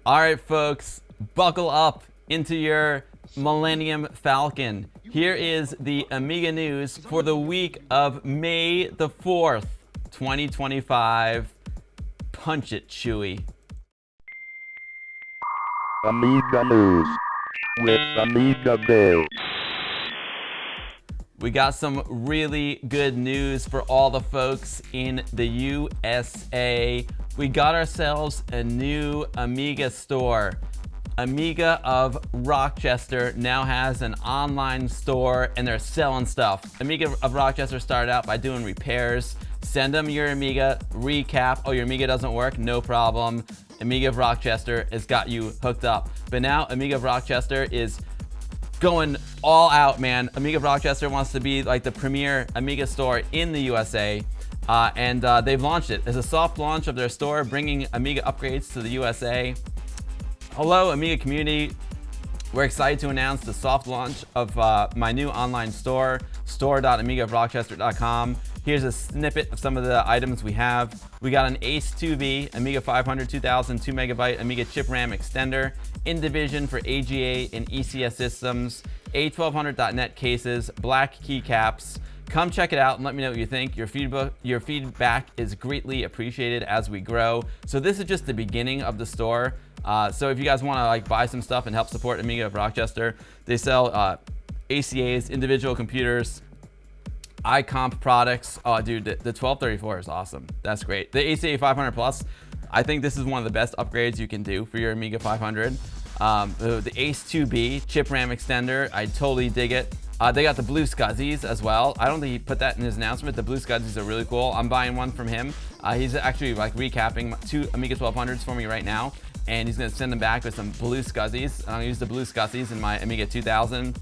All right, folks, buckle up into your Millennium Falcon. Here is the Amiga news for the week of May the 4th, 2025. Punch it, Chewy. Amiga News with Amiga Bill. We got some really good news for all the folks in the USA. We got ourselves a new Amiga store. Amiga of Rochester now has an online store and they're selling stuff. Amiga of Rochester started out by doing repairs. Send them your Amiga recap. Oh, your Amiga doesn't work? No problem. Amiga of Rochester has got you hooked up. But now Amiga of Rochester is going all out, man. Amiga of Rochester wants to be like the premier Amiga store in the USA. And they've launched it. It's a soft launch of their store, bringing Amiga upgrades to the USA. Hello, Amiga community. We're excited to announce the soft launch of my new online store, store.amigaofrochester.com. Here's a snippet of some of the items we have. We got an Ace2B, Amiga 500 2000 2MB Amiga chip RAM extender, InDivision for AGA and ECS systems, A1200.net cases, black keycaps. Come check it out and let me know what you think. Your feedback is greatly appreciated as we grow. So this is just the beginning of the store. So if you guys want to like buy some stuff and help support Amiga of Rochester, they sell ACAs, individual computers, iComp products. Oh, dude, the 1234 is awesome. That's great. The ACA 500 Plus, I think this is one of the best upgrades you can do for your Amiga 500. The Ace2B chip RAM extender, I totally dig it. They got the Blue Scuzzies as well. I don't think he put that in his announcement. The Blue Scuzzies are really cool. I'm buying one from him. He's actually like recapping 2 Amiga 1200s for me right now, and he's gonna send them back with some Blue Scuzzies. I'm gonna use the Blue Scuzzies in my Amiga 2000.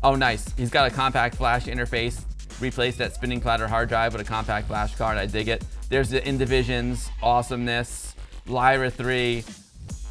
Oh, nice. He's got a compact flash interface. Replaced that spinning platter hard drive with a compact flash card. I dig it. There's the InDivision's awesomeness. Lyra 3.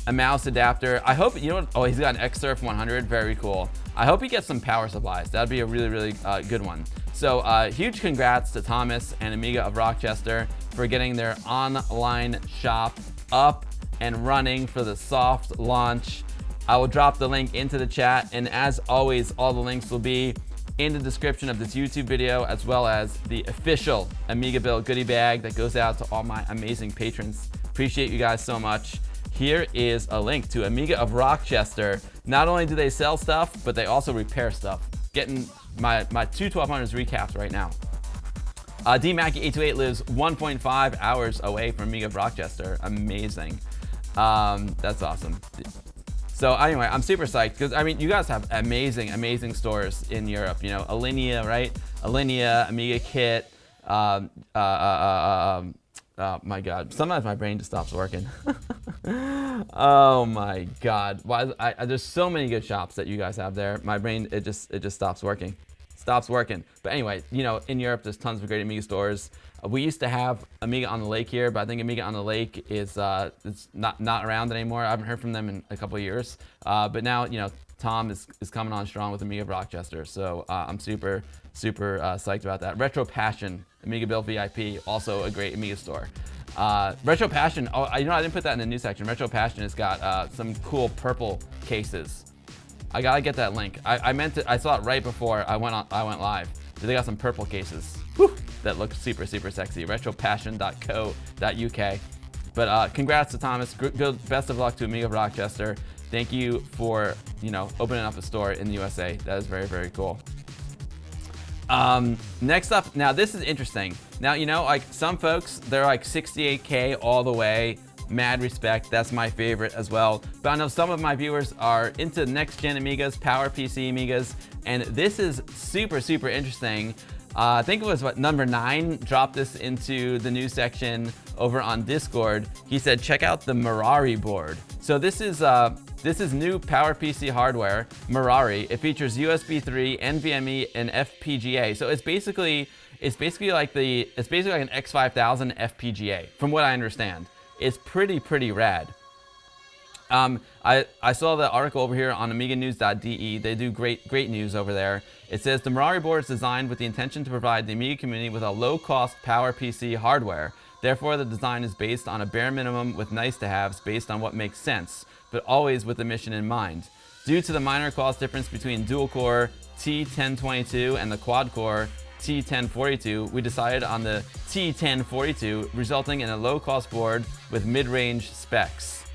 A mouse adapter. I hope, you know what? Oh, he's got an Xsurf 100. Very cool. I hope he gets some power supplies. That'd be a really, really good one. So huge congrats to Thomas and Amiga of Rochester for getting their online shop up and running for the soft launch. I will drop the link into the chat, and as always, all the links will be in the description of this YouTube video, as well as the official AmigaBill goodie bag that goes out to all my amazing patrons. Appreciate you guys so much. Here is a link to Amiga of Rochester. Not only do they sell stuff, but they also repair stuff. Getting my two 1200s recaps right now. DMackey828 lives 1.5 hours away from Amiga of Rochester. Amazing. That's awesome. So anyway, I'm super psyched because I mean, you guys have amazing, amazing stores in Europe. You know, Alinea, right? Alinea, Amiga Kit. Oh my God! Sometimes my brain just stops working. Oh my God! Why? There's so many good shops that you guys have there. My brain it just stops working. Stops working. But anyway, you know, in Europe, there's tons of great Amiga stores. We used to have Amiga on the Lake here, but I think Amiga on the Lake is it's not around anymore. I haven't heard from them in a couple of years. But now, you know, Tom is coming on strong with Amiga of Rochester. So I'm super psyched about that. Retro Passion, Amiga Bill VIP, also a great Amiga store. Retro Passion, oh, you know, I didn't put that in the news section. Retro Passion has got some cool purple cases. I gotta get that link. I meant to. I saw it right before I went live. They got some purple cases. Whew, that look super sexy. Retropassion.co.uk. But congrats to Thomas. Good, best of luck to Amiga of Rochester. Thank you for, you know, opening up a store in the USA. That is very cool. Next up, now this is interesting. Now, you know, like some folks, they're like 68K all the way. Mad respect, that's my favorite as well. But I know some of my viewers are into next gen Amigas, PowerPC Amigas, and this is super interesting. I think it was what, number 9 dropped this into the news section over on Discord. He said, check out the Mirari board. So this is new PowerPC hardware, Mirari. It features USB 3, NVMe, and FPGA. So it's basically like an X5000 FPGA, from what I understand. It's pretty rad. I saw the article over here on AmigaNews.de. They do great news over there. It says the Mirari board is designed with the intention to provide the Amiga community with a low-cost PowerPC hardware Therefore, the design is based on a bare minimum with nice-to-haves based on what makes sense, but always with the mission in mind. Due to the minor cost difference between dual-core T1022 and the quad-core T1042, we decided on the T1042, resulting in a low-cost board with mid-range specs.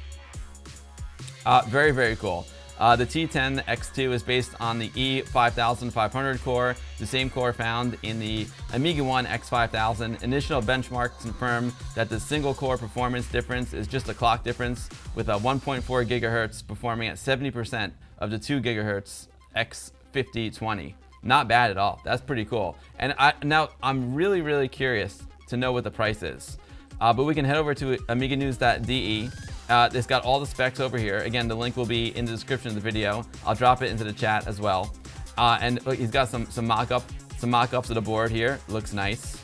Very, very cool. The T10X2 is based on the E5500 core, the same core found in the Amiga 1 X5000. Initial benchmarks confirm that the single core performance difference is just a clock difference, with a 1.4 gigahertz performing at 70% of the 2 gigahertz X5020. Not bad at all. That's pretty cool. And now I'm really, really curious to know what the price is. But we can head over to amiganews.de. It's got all the specs over here. Again, the link will be in the description of the video. I'll drop it into the chat as well. And look, he's got some mock-ups of the board here. Looks nice.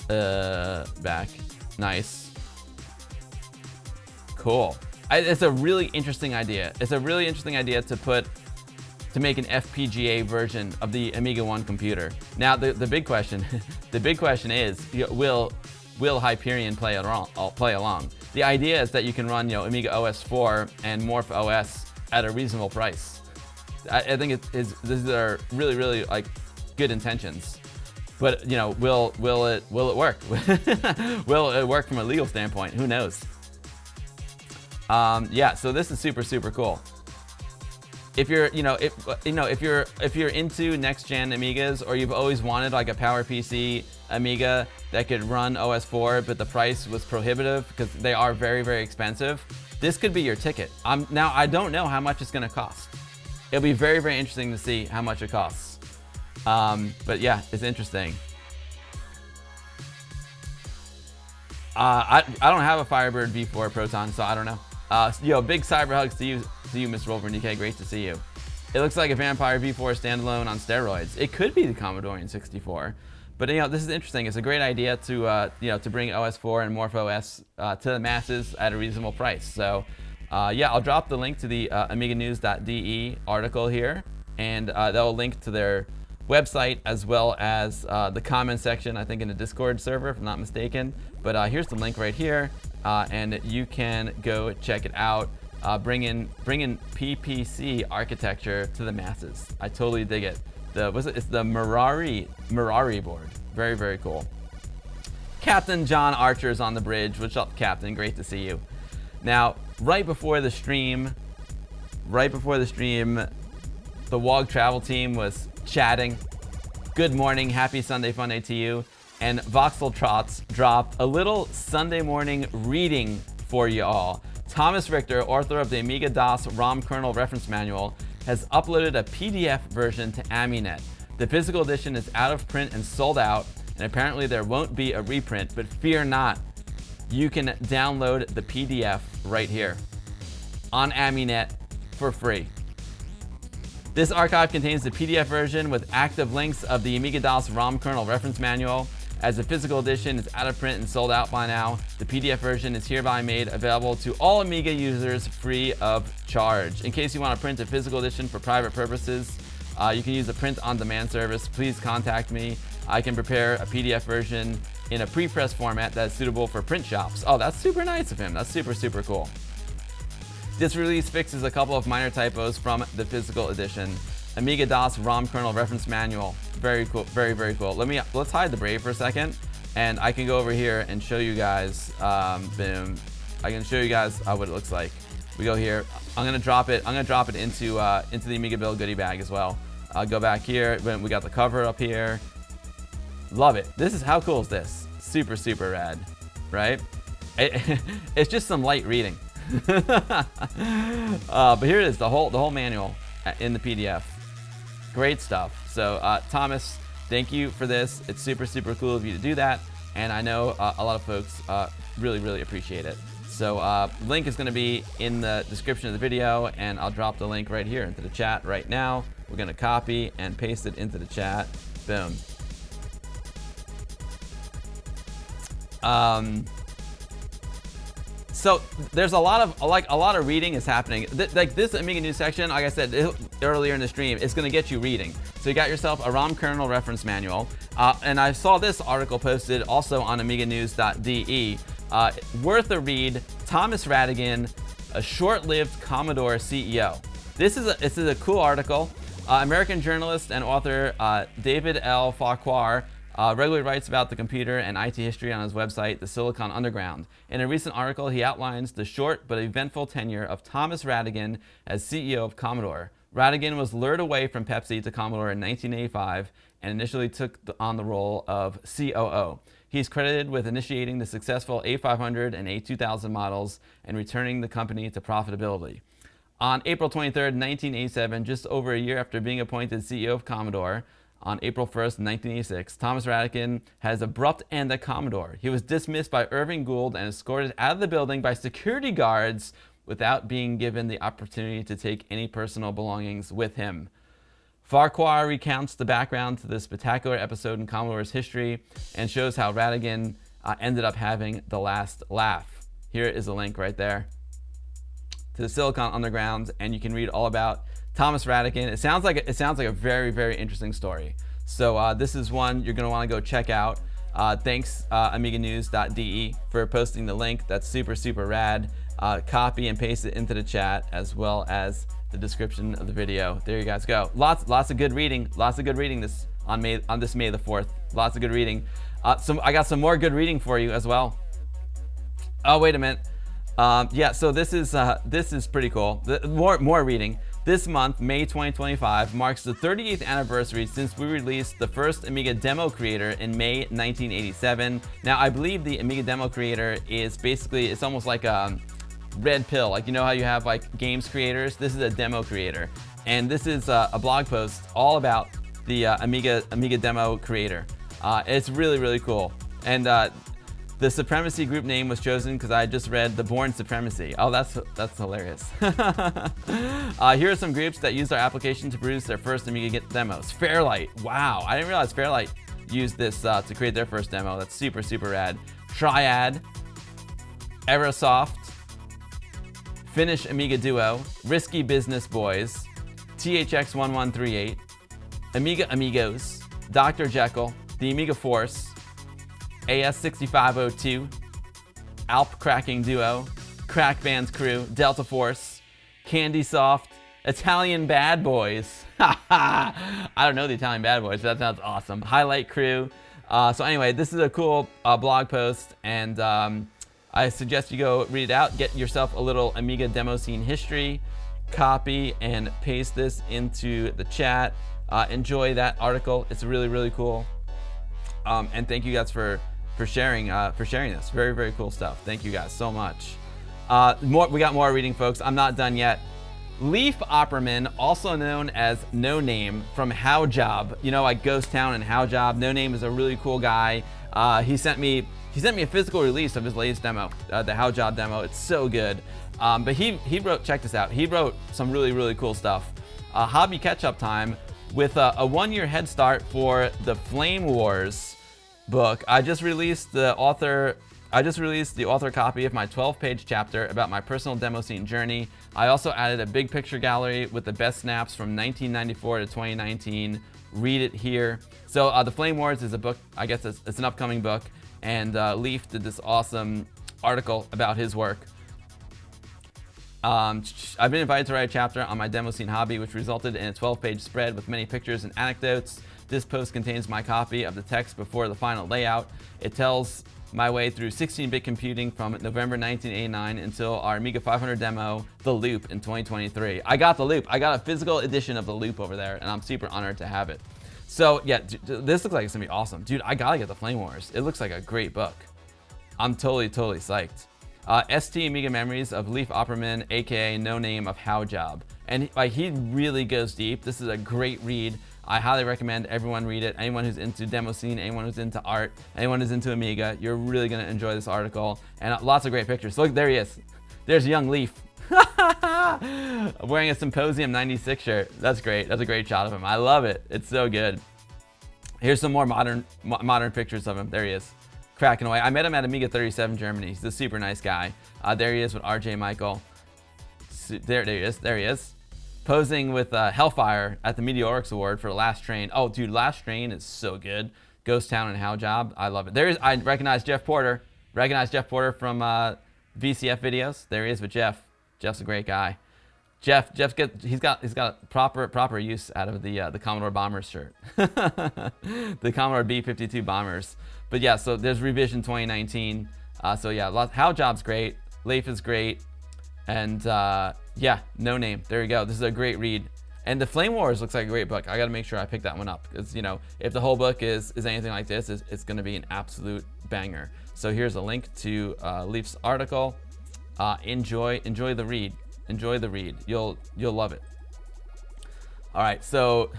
Back. Nice. Cool. It's a really interesting idea. It's a really interesting idea to make an FPGA version of the Amiga 1 computer. Now, the big question, is, will Hyperion play along? The idea is that you can run, Amiga OS 4 and Morph OS at a reasonable price. I think these are really, really like good intentions. But will it work? Will it work from a legal standpoint? Who knows? Yeah. So this is super, super cool. If you're, if you're into next-gen Amigas, or you've always wanted like a PowerPC Amiga that could run OS 4, but the price was prohibitive because they are very, very expensive, this could be your ticket. Now, I don't know how much it's going to cost. It'll be very, very interesting to see how much it costs. But yeah, it's interesting. I don't have a Firebird V4 Proton, so I don't know. Big cyber hugs to you, Mr. Wolverine DK. Great to see you. It looks like a Vampire V4 standalone on steroids. It could be the Commodore 64, but this is interesting. It's a great idea to to bring OS 4 and Morph OS to the masses at a reasonable price. So yeah, I'll drop the link to the amiganews.de article here, and that will link to their website as well as the comment section, I think in the Discord server, if I'm not mistaken. But here's the link right here, and you can go check it out. Bring in PPC architecture to the masses. I totally dig it. It's the Mirari board. Very, very cool. Captain John Archer is on the bridge. What's up, Captain? Great to see you. Now, right before the stream, the WOG travel team was chatting. Good morning, happy Sunday fun day to you. And Voxel Trots dropped a little Sunday morning reading for you all. Thomas Richter, author of the AmigaDOS ROM Kernel Reference Manual, has uploaded a PDF version to AmiNet. The physical edition is out of print and sold out, and apparently there won't be a reprint, but fear not. You can download the PDF right here on AmiNet for free. This archive contains the PDF version with active links of the AmigaDOS ROM Kernel Reference Manual. As the physical edition is out of print and sold out by now, the PDF version is hereby made available to all Amiga users free of charge. In case you want to print a physical edition for private purposes, you can use the print-on-demand service. Please contact me. I can prepare a PDF version in a pre-press format that is suitable for print shops. Oh, that's super nice of him. That's super, super cool. This release fixes a couple of minor typos from the physical edition. AmigaDOS ROM Kernel Reference Manual. Very cool. Very, very cool. Let's hide the Brave for a second, and I can go over here and show you guys. Boom. I can show you guys what it looks like. We go here. I'm gonna drop it. Into the AmigaBill goodie bag as well. I'll go back here. We got the cover up here. Love it. How cool is this? Super, super rad, right? It's just some light reading. But here it is, the whole manual in the PDF. Great stuff. So Thomas, thank you for this. It's super, super cool of you to do that, and I know a lot of folks really, really appreciate it. So link is going to be in the description of the video, and I'll drop the link right here into the chat right now. We're going to copy and paste it into the chat. Boom. So there's a lot of reading is happening. Like this Amiga News section, like I said earlier in the stream, it's going to get you reading. So you got yourself a ROM Kernel Reference Manual, And I saw this article posted also on AmigaNews.de. Worth a read, Thomas Rattigan, a short-lived Commodore CEO. This is a cool article. American journalist and author David L. Farquhar regularly writes about the computer and IT history on his website, The Silicon Underground. In a recent article, he outlines the short but eventful tenure of Thomas Rattigan as CEO of Commodore. Rattigan was lured away from Pepsi to Commodore in 1985 and initially took on the role of COO. He's credited with initiating the successful A500 and A2000 models and returning the company to profitability. On April 23, 1987, just over a year after being appointed CEO of Commodore, on April 1st, 1986, Thomas Rattigan has abrupt end at Commodore. He was dismissed by Irving Gould and escorted out of the building by security guards without being given the opportunity to take any personal belongings with him. Farquhar recounts the background to this spectacular episode in Commodore's history and shows how Rattigan ended up having the last laugh. Here is a link right there to the Silicon Underground, and you can read all about Thomas Rattigan. It sounds like a very, very interesting story. So this is one you're going to want to go check out. Thanks AmigaNews.de for posting the link. That's super, super rad. Copy and paste it into the chat as well as the description of the video. There you guys go. Lots of good reading. Lots of good reading this on this May the 4th. Lots of good reading. I got some more good reading for you as well. Oh, wait a minute. Yeah, so this is pretty cool. More reading. This month, May 2025, marks the 38th anniversary since we released the first Amiga Demo-Creator in May 1987. Now, I believe the Amiga Demo-Creator is basically, it's almost like a red pill. Like, you know how you have like games creators? This is a demo creator. And this is a blog post all about the Amiga Demo-Creator. It's really, really cool. And the Supremacy group name was chosen because I just read The Born Supremacy. Oh, that's hilarious. Here are some groups that used our application to produce their first Amiga demos. Fairlight. Wow, I didn't realize Fairlight used this to create their first demo. That's super, super rad. Triad, Aerosoft, Finnish Amiga Duo, Risky Business Boys, THX1138, Amiga Amigos, Dr. Jekyll, the Amiga Force, AS6502, Alp Cracking Duo, Crack Band's Crew, Delta Force, Candysoft, Italian Bad Boys. I don't know the Italian Bad Boys, but that sounds awesome. Highlight Crew. So anyway, this is a cool blog post, and I suggest you go read it out. Get yourself a little Amiga Demoscene history, copy and paste this into the chat. Enjoy that article. It's really, really cool. And thank you guys for sharing this. Very, very cool stuff. Thank you guys so much. We got more reading, folks. I'm not done yet. Leaf Opperman, also known as No Name from Haujobb, you know, like Ghost Town and Haujobb. No Name is a really cool guy. He sent me a physical release of his latest demo, the Haujobb demo. It's so good. But he wrote, check this out. He wrote some really, really cool stuff. Hobby catch-up time with a 1-year head start for the Flame Wars book. I just released the author copy of my 12-page chapter about my personal demo scene journey. I also added a big picture gallery with the best snaps from 1994 to 2019. Read it here. So the Flame Wars is a book, I guess it's an upcoming book, and Leaf did this awesome article about his work. I've been invited to write a chapter on my demo scene hobby, which resulted in a 12-page spread with many pictures and anecdotes. This post contains my copy of the text before the final layout. It tells my way through 16-bit computing from November 1989 until our Amiga 500 demo, The Loop, in 2023. I got The Loop. I got a physical edition of The Loop over there, and I'm super honored to have it. So yeah, this looks like it's gonna be awesome. Dude, I gotta get the Flame Wars. It looks like a great book. I'm totally psyched. ST Amiga Memories of Leaf Opperman, aka No Name of Haujobb. And he really goes deep. This is a great read. I highly recommend everyone read it. Anyone who's into demo scene, anyone who's into art, anyone who's into Amiga, you're really gonna enjoy this article. And lots of great pictures. Look, there he is. There's young Leaf. Wearing a Symposium 96 shirt. That's great. That's a great shot of him. I love it. It's so good. Here's some more modern pictures of him. There he is, cracking away. I met him at Amiga 37 Germany. He's a super nice guy. There he is with RJ Michael. There he is. Posing with Hellfire at the Meteorix Award for Last Train. Oh, dude, Last Train is so good. Ghost Town and Haujobb. I love it. I recognize Jeff Porter. Recognize Jeff Porter from VCF videos. There he is with Jeff. Jeff's a great guy. He's got proper use out of the Commodore Bombers shirt. The Commodore B-52 Bombers. But yeah, so there's Revision 2019. So yeah, Haujobb's great. Leif is great. And yeah, No Name. There you go. This is a great read. And the Flame Wars looks like a great book. I got to make sure I pick that one up, because, you know, if the whole book is anything like this, it's going to be an absolute banger. So here's a link to Leif's article. Enjoy the read. Enjoy the read. You'll love it. All right, so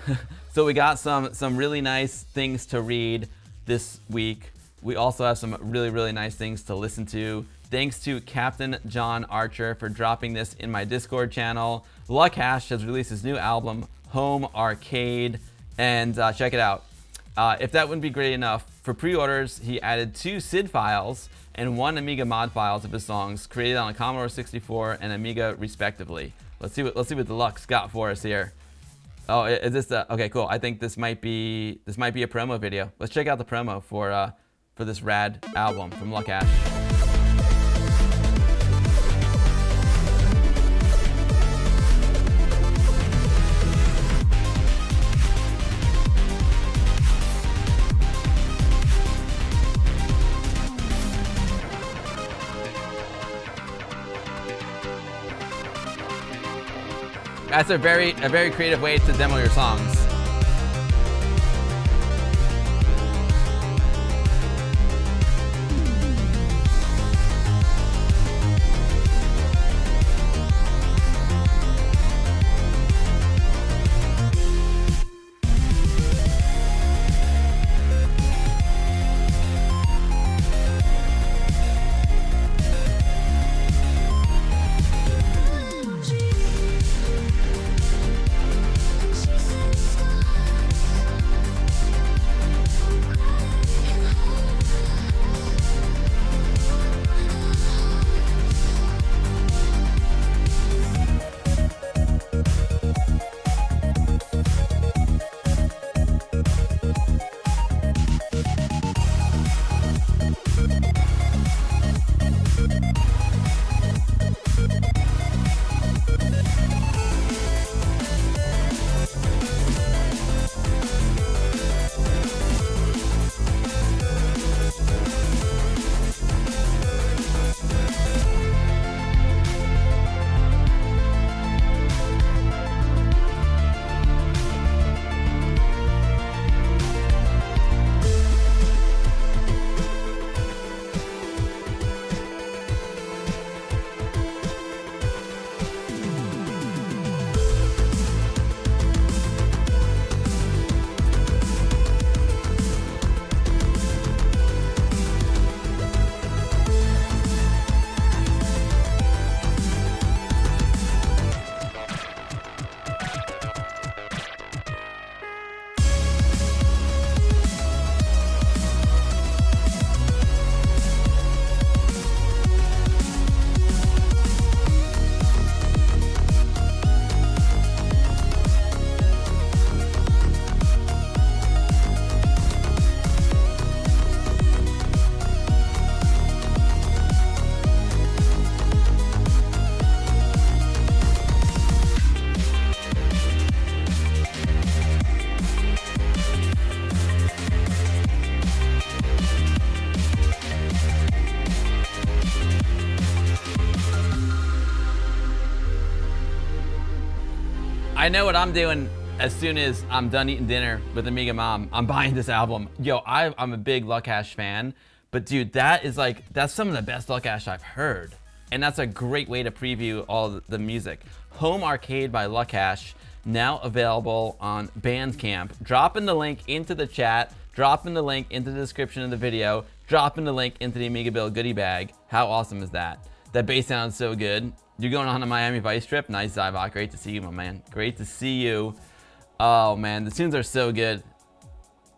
we got some really nice things to read this week. We also have some really nice things to listen to. Thanks to Captain John Archer for dropping this in my Discord channel. Lukhash has released his new album, Home Arcade, and check it out. If that wouldn't be great enough, for pre-orders, he added 2 SID files and 1 Amiga mod files of his songs created on a Commodore 64 and Amiga respectively. Let's see what Deluxe got for us here. Oh, is this okay? Cool. I think this might be a promo video. Let's check out the promo for this rad album from Lukhash. That's a very creative way to demo your songs. I know what I'm doing as soon as I'm done eating dinner with Amiga Mom. I'm buying this album. Yo, I'm a big Lukhash fan, but dude, that's some of the best Lukhash I've heard. And that's a great way to preview all the music. Home Arcade by Lukhash, now available on Bandcamp. Dropping the link into the chat, dropping the link into the description of the video, dropping the link into the Amiga Bill goodie bag. How awesome is that? That bass sounds so good. You're going on a Miami Vice trip? Nice, Zybot. Great to see you, my man. Great to see you. Oh, man. The tunes are so good.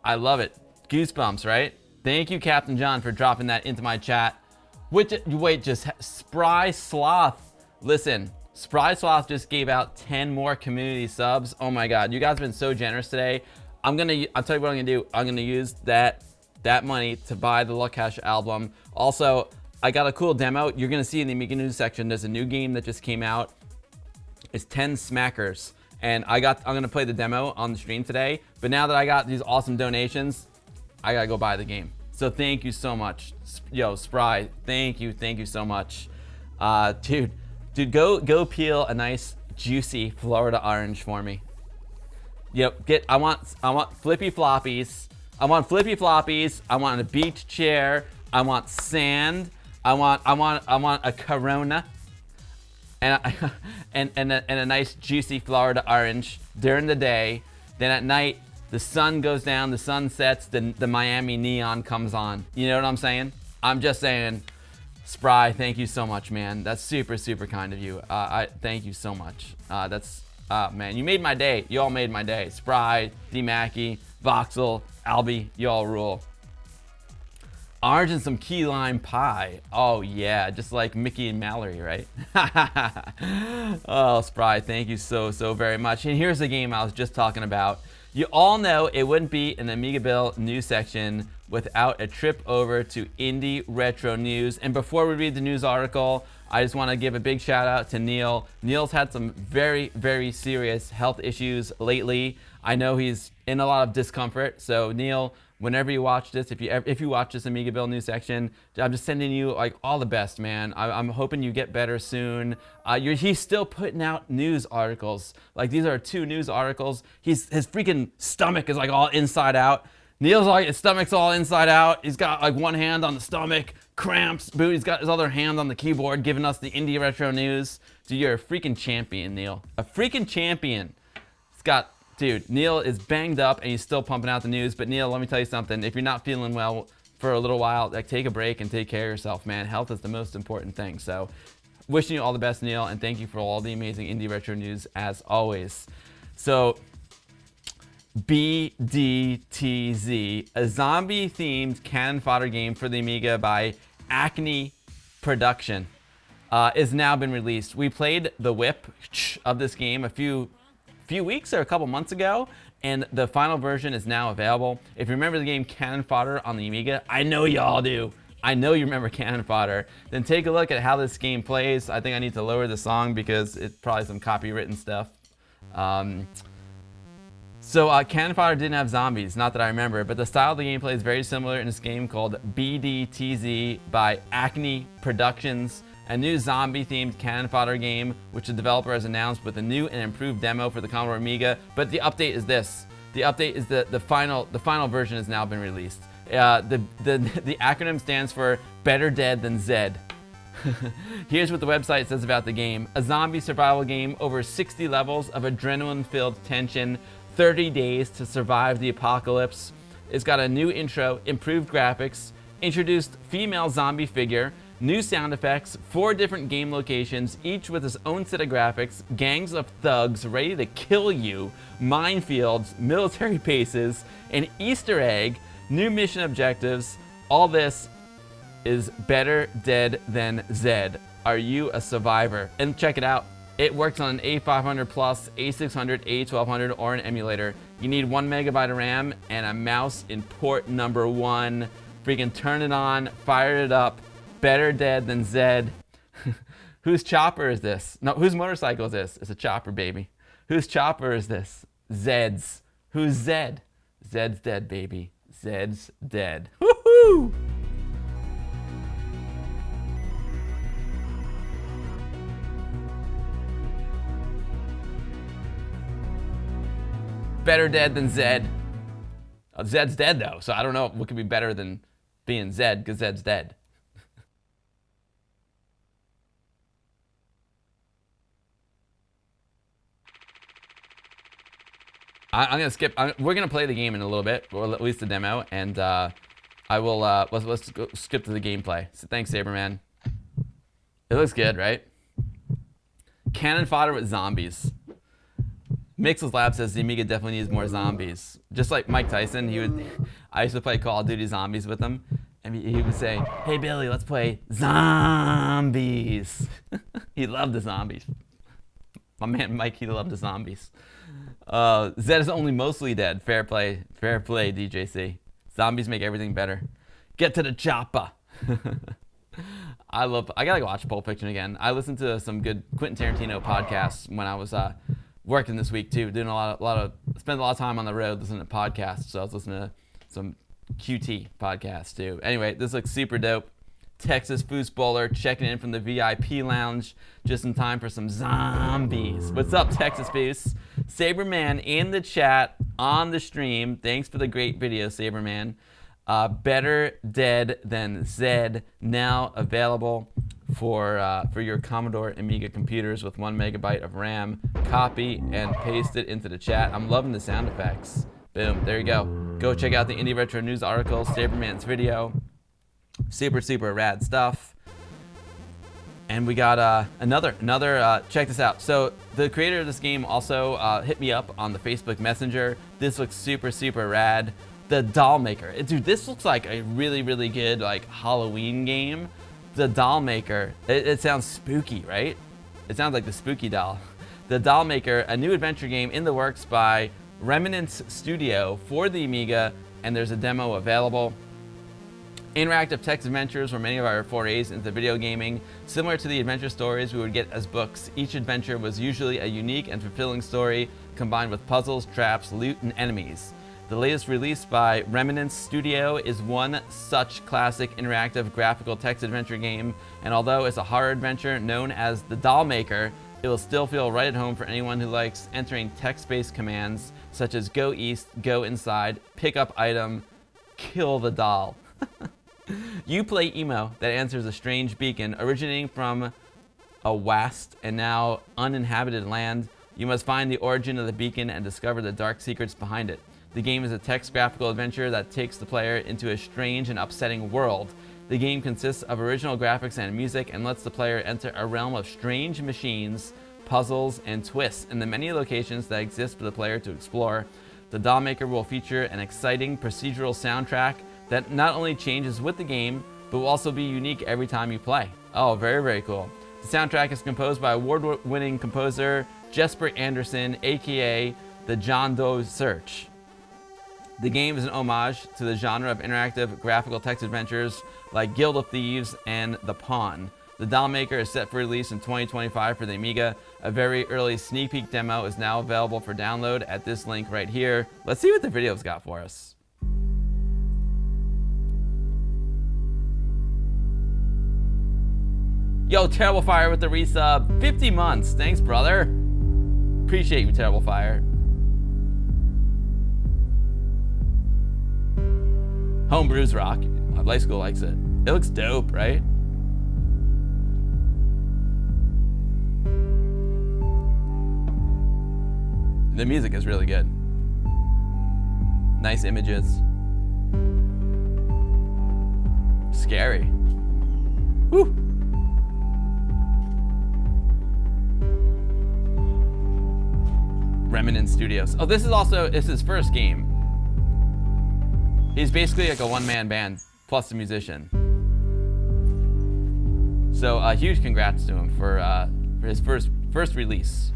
I love it. Goosebumps, right? Thank you, Captain John, for dropping that into my chat. Wait, just Spry Sloth. Listen, Spry Sloth just gave out 10 more community subs. Oh, my God. You guys have been so generous today. I'll tell you what I'm gonna do. I'm gonna use that money to buy the Lukhash album. Also, I got a cool demo. You're gonna see in the Amiga News section, there's a new game that just came out. It's 10 Smackers. And I'm gonna play the demo on the stream today. But now that I got these awesome donations, I gotta go buy the game. So thank you so much. Yo, Spry, thank you so much. Dude, go peel a nice juicy Florida orange for me. Yep, I want flippy floppies. I want flippy floppies. I want a beach chair. I want sand. I want a Corona. And a nice juicy Florida orange during the day. Then at night, the sun goes down, the sun sets, the Miami neon comes on. You know what I'm saying? I'm just saying, Spry, thank you so much, man. That's super, super kind of you. Thank you so much. Man, you made my day. You all made my day. Spry, D-Mackie, Voxel, Albie, you all rule. Orange and some key lime pie. Oh yeah, just like Mickey and Mallory, right? Oh, Spry, thank you so very much. And here's the game I was just talking about. You all know it wouldn't be an AmigaBill news section without a trip over to Indie Retro News. And before we read the news article, I just want to give a big shout out to Neil. Neil's had some very, very serious health issues lately. I know he's in a lot of discomfort. So Neil, whenever you watch this, if you watch this AmigaBill news section, I'm just sending you like all the best, man. I'm hoping you get better soon. He's still putting out news articles. Like these are 2 news articles. His freaking stomach is like all inside out. Neil's like, his stomach's all inside out. He's got like one hand on the stomach, cramps, boot. He's got his other hand on the keyboard, giving us the Indie Retro News. Dude, you're a freaking champion, Neil. A freaking champion. Dude, Neil is banged up and he's still pumping out the news. But Neil, let me tell you something. If you're not feeling well for a little while, like take a break and take care of yourself, man. Health is the most important thing. So wishing you all the best, Neil, and thank you for all the amazing Indie Retro News as always. So BDTZ, a zombie-themed cannon fodder game for the Amiga by Acme Production, is now been released. We played the whip of this game a few weeks or a couple months ago, and the final version is now available. If you remember the game Cannon Fodder on the Amiga, I know y'all do. I know you remember Cannon Fodder. Then take a look at how this game plays. I think I need to lower the song because it's probably some copywritten stuff. Cannon Fodder didn't have zombies, not that I remember, but the style of the gameplay is very similar in this game called BDTZ by Acme Productions, a new zombie-themed cannon fodder game, which the developer has announced with a new and improved demo for the Commodore Amiga. But the update is this. The update is the final version has now been released. The acronym stands for Better Dead Than Zed. Here's what the website says about the game. A zombie survival game, over 60 levels of adrenaline-filled tension, 30 days to survive the apocalypse. It's got a new intro, improved graphics, introduced female zombie figure, new sound effects, 4 different game locations, each with its own set of graphics, gangs of thugs ready to kill you, minefields, military bases, an Easter egg, new mission objectives. All this is Better Dead Than Zed. Are you a survivor? And check it out. It works on an A500 Plus, A600, A1200, or an emulator. You need 1 megabyte of RAM and a mouse in port number 1. Freaking turn it on, fire it up. Better Dead Than Zed. Whose chopper is this? No, whose motorcycle is this? It's a chopper, baby. Whose chopper is this? Zed's. Who's Zed? Zed's dead, baby. Zed's dead. Woohoo! Better dead than Zed. Zed's dead though, so I don't know what could be better than being Zed, because Zed's dead. I'm gonna skip. We're gonna play the game in a little bit, or at least the demo, and I will. Let's go skip to the gameplay. So thanks, Saberman. It looks good, right? Cannon fodder with zombies. Mixel's Lab says the Amiga definitely needs more zombies. Just like Mike Tyson, I used to play Call of Duty Zombies with him, and he would say, "Hey Billy, let's play zombies." He loved the zombies. My man Mikey loved the zombies. Zed is only mostly dead. Fair play, DJC. Zombies make everything better. Get to the chopper. I gotta watch Pulp Fiction again. I listened to some good Quentin Tarantino podcasts when I was working this week too. Doing spent a lot of time on the road listening to podcasts. So I was listening to some QT podcasts too. Anyway, this looks super dope. Texas Foosballer checking in from the VIP lounge just in time for some zombies. What's up, Texas Foos? Saberman in the chat on the stream. Thanks for the great video, Saberman. Better Dead Than Zed, now available for your Commodore Amiga computers with 1 megabyte of RAM. Copy and paste it into the chat. I'm loving the sound effects. Boom, there you go. Go check out the Indie Retro News article, Saberman's video. Super, super rad stuff. And we got another check this out. So the creator of this game also hit me up on the Facebook Messenger. This looks super, super rad. The Doll Maker. Dude, this looks like a really, really good like Halloween game. The Doll Maker. It sounds spooky, right? It sounds like the spooky doll. The Doll Maker, a new adventure game in the works by Remnants Studio for the Amiga, and there's a demo available. Interactive text adventures were many of our forays into video gaming. Similar to the adventure stories we would get as books, each adventure was usually a unique and fulfilling story combined with puzzles, traps, loot, and enemies. The latest release by Remnants Studio is one such classic interactive graphical text adventure game, and although it's a horror adventure known as The Doll Maker, it will still feel right at home for anyone who likes entering text-based commands such as go east, go inside, pick up item, kill the doll. You play Emo that answers a strange beacon originating from a vast and now uninhabited land. You must find the origin of the beacon and discover the dark secrets behind it. The game is a text graphical adventure that takes the player into a strange and upsetting world. The game consists of original graphics and music and lets the player enter a realm of strange machines, puzzles, and twists in the many locations that exist for the player to explore. The Doll Maker will feature an exciting procedural soundtrack that not only changes with the game, but will also be unique every time you play. Oh, very, very cool. The soundtrack is composed by award-winning composer Jesper Anderson, aka the John Doe Search. The game is an homage to the genre of interactive graphical text adventures like Guild of Thieves and The Pawn. The Doll Maker is set for release in 2025 for the Amiga. A very early sneak peek demo is now available for download at this link right here. Let's see what the video's got for us. Yo, Terrible Fire with the resub. 50 months. Thanks, brother. Appreciate you, Terrible Fire. Homebrews rock. Light School likes it. It looks dope, right? The music is really good. Nice images. Scary. Woo! Remnant Studios. Oh, this is his first game. He's basically like a one-man band plus a musician. So huge congrats to him for his first release.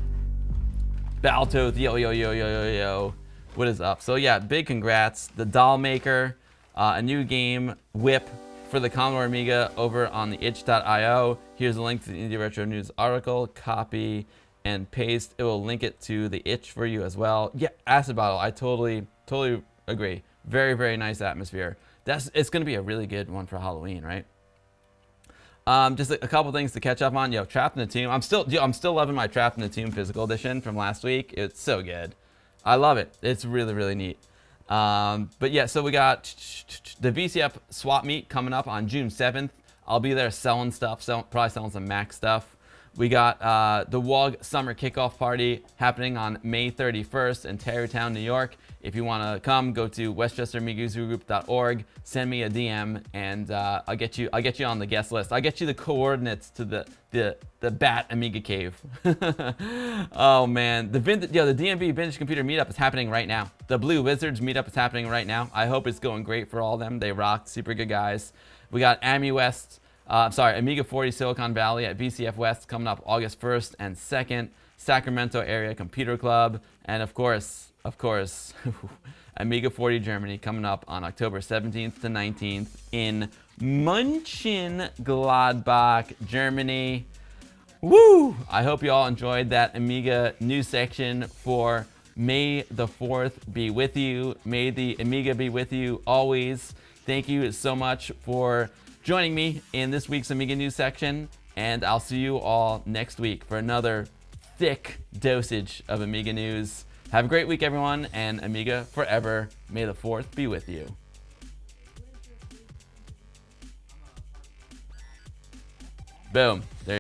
Baltoth, yo yo yo yo yo yo. What is up? So yeah, big congrats. The Doll Maker, a new game, Whip, for the Commodore Amiga over on the itch.io. Here's a link to the Indie Retro News article. Copy and paste. It will link it to the itch for you as well. Yeah, Acid Bottle. I totally agree. Very, very nice atmosphere. It's gonna be a really good one for Halloween, right? Just a couple things to catch up on. Yo, Trapped in the Tomb. I'm still loving my Trapped in the Tomb physical edition from last week. It's so good. I love it. It's really, really neat. But yeah, so we got the VCF swap meet coming up on June 7th. I'll be there selling stuff, probably selling some Mac stuff. We got the WOG Summer Kickoff Party happening on May 31st in Tarrytown, New York. If you want to come, go to westchesteramigazoo.org, send me a DM, and I'll get you on the guest list. I'll get you the coordinates to the Bat Amiga Cave. Oh man, the DMV Vintage Computer Meetup is happening right now. The Blue Wizards Meetup is happening right now. I hope it's going great for all of them. They rock, super good guys. We got AmiWest Amiga 40 Silicon Valley at VCF West coming up August 1st and 2nd. Sacramento Area Computer Club. And of course, Amiga 40 Germany coming up on October 17th to 19th in Mönchengladbach, Germany. Woo! I hope you all enjoyed that Amiga news section for May the 4th be with you. May the Amiga be with you always. Thank you so much for joining me in this week's Amiga news section, and I'll see you all next week for another thick dosage of Amiga news. Have a great week, everyone, and Amiga forever. May the 4th be with you. Boom. There